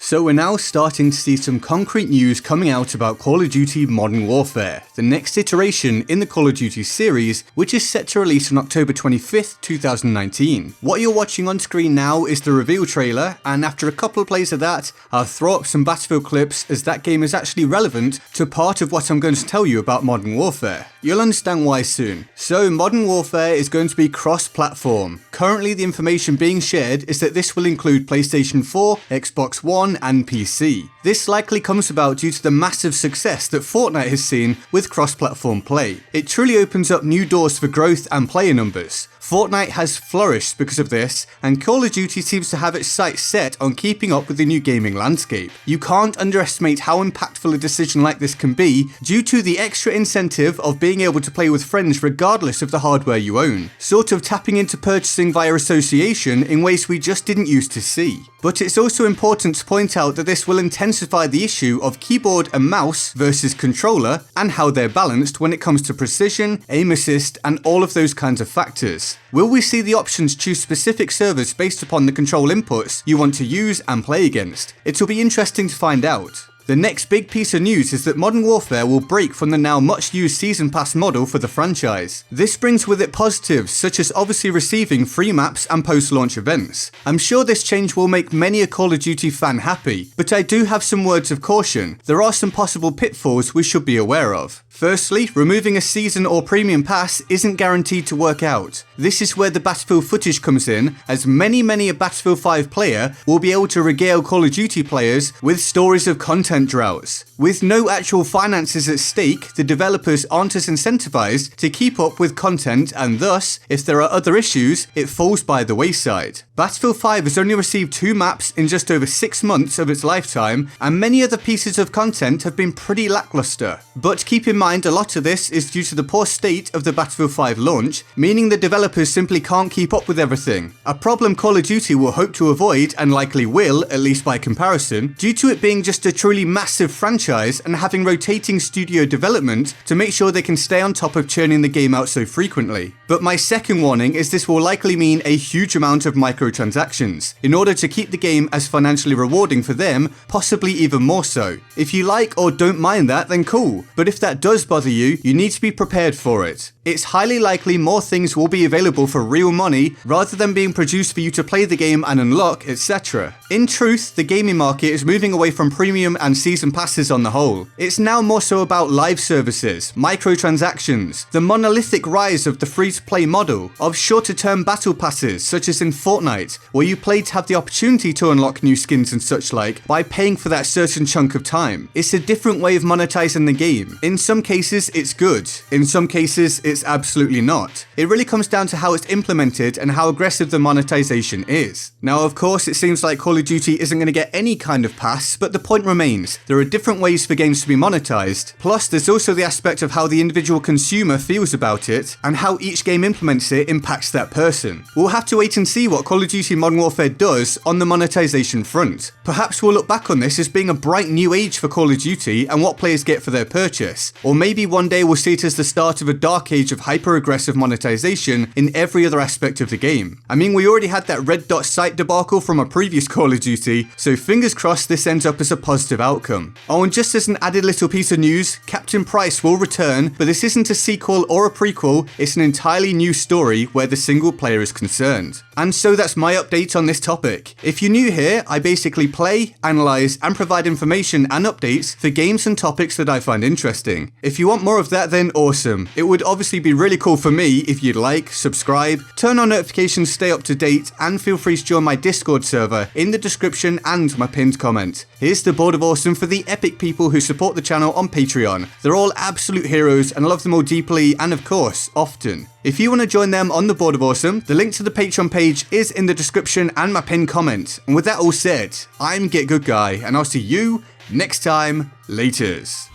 So we're now starting to see some concrete news coming out about Call of Duty Modern Warfare, the next iteration in the Call of Duty series, which is set to release on October 25th, 2019. What you're watching on screen now is the reveal trailer, and after a couple of plays of that, I'll throw up some Battlefield clips as that game is actually relevant to part of what I'm going to tell you about Modern Warfare. You'll understand why soon. So Modern Warfare is going to be cross-platform. Currently the information being shared is that this will include PlayStation 4, Xbox One, and PC. This likely comes about due to the massive success that Fortnite has seen with cross-platform play. It truly opens up new doors for growth and player numbers. Fortnite has flourished because of this, and Call of Duty seems to have its sights set on keeping up with the new gaming landscape. You can't underestimate how impactful a decision like this can be due to the extra incentive of being able to play with friends regardless of the hardware you own, sort of tapping into purchasing via association in ways we just didn't used to see. But it's also important to point out that this will intensify the issue of keyboard and mouse versus controller and how they're balanced when it comes to precision, aim assist, and all of those kinds of factors. Will we see the options choose specific servers based upon the control inputs you want to use and play against? It'll be interesting to find out. The next big piece of news is that Modern Warfare will break from the now much used Season Pass model for the franchise. This brings with it positives such as obviously receiving free maps and post-launch events. I'm sure this change will make many a Call of Duty fan happy, but I do have some words of caution. There are some possible pitfalls we should be aware of. Firstly, removing a season or premium pass isn't guaranteed to work out. This is where the Battlefield footage comes in, as many a Battlefield 5 player will be able to regale Call of Duty players with stories of content droughts. With no actual finances at stake, the developers aren't as incentivized to keep up with content, and thus, if there are other issues, it falls by the wayside. Battlefield 5 has only received 2 maps in just over 6 months of its lifetime, and many other pieces of content have been pretty lackluster. But keep in mind, a lot of this is due to the poor state of the Battlefield 5 launch, meaning the developers simply can't keep up with everything. A problem Call of Duty will hope to avoid, and likely will, at least by comparison, due to it being just a truly massive franchise and having rotating studio development to make sure they can stay on top of churning the game out so frequently. But my second warning is this will likely mean a huge amount of microtransactions, in order to keep the game as financially rewarding for them, possibly even more so. If you like or don't mind that, then cool, but if that does bother you, you need to be prepared for it. It's highly likely more things will be available for real money rather than being produced for you to play the game and unlock, etc. In truth, the gaming market is moving away from premium and season passes on the whole. It's now more so about live services, microtransactions, the monolithic rise of the free-to-play model, of shorter-term battle passes such as in Fortnite, where you play to have the opportunity to unlock new skins and such like by paying for that certain chunk of time. It's a different way of monetizing the game. In some cases it's good, in some cases it's absolutely not. It really comes down to how it's implemented and how aggressive the monetization is. Now of course it seems like Call of Duty isn't going to get any kind of pass, but the point remains, there are different ways for games to be monetized, plus there's also the aspect of how the individual consumer feels about it and how each game implements it impacts that person. We'll have to wait and see what Call of Duty Modern Warfare does on the monetization front. Perhaps we'll look back on this as being a bright new age for Call of Duty and what players get for their purchase, or maybe one day we'll see it as the start of a dark age of hyper-aggressive monetization in every other aspect of the game. I mean, we already had that red dot sight debacle from a previous Call of Duty, so fingers crossed this ends up as a positive outcome. Oh, and just as an added little piece of news, Captain Price will return, but this isn't a sequel or a prequel, it's an entirely new story where the single player is concerned. And so that's my update on this topic. If you're new here, I basically play, analyze, and provide information and updates for games and topics that I find interesting. If you want more of that, then awesome. It would obviously be really cool for me if you'd like, subscribe, turn on notifications, stay up to date, and feel free to join my Discord server in the description and my pinned comment. Here's the Board of Awesome for the epic people who support the channel on Patreon. They're all absolute heroes and I love them all deeply and of course, often. If you want to join them on the Board of Awesome, the link to the Patreon page is in the description and my pinned comment. And with that all said, I'm GetGoodGuy and I'll see you next time. Laters.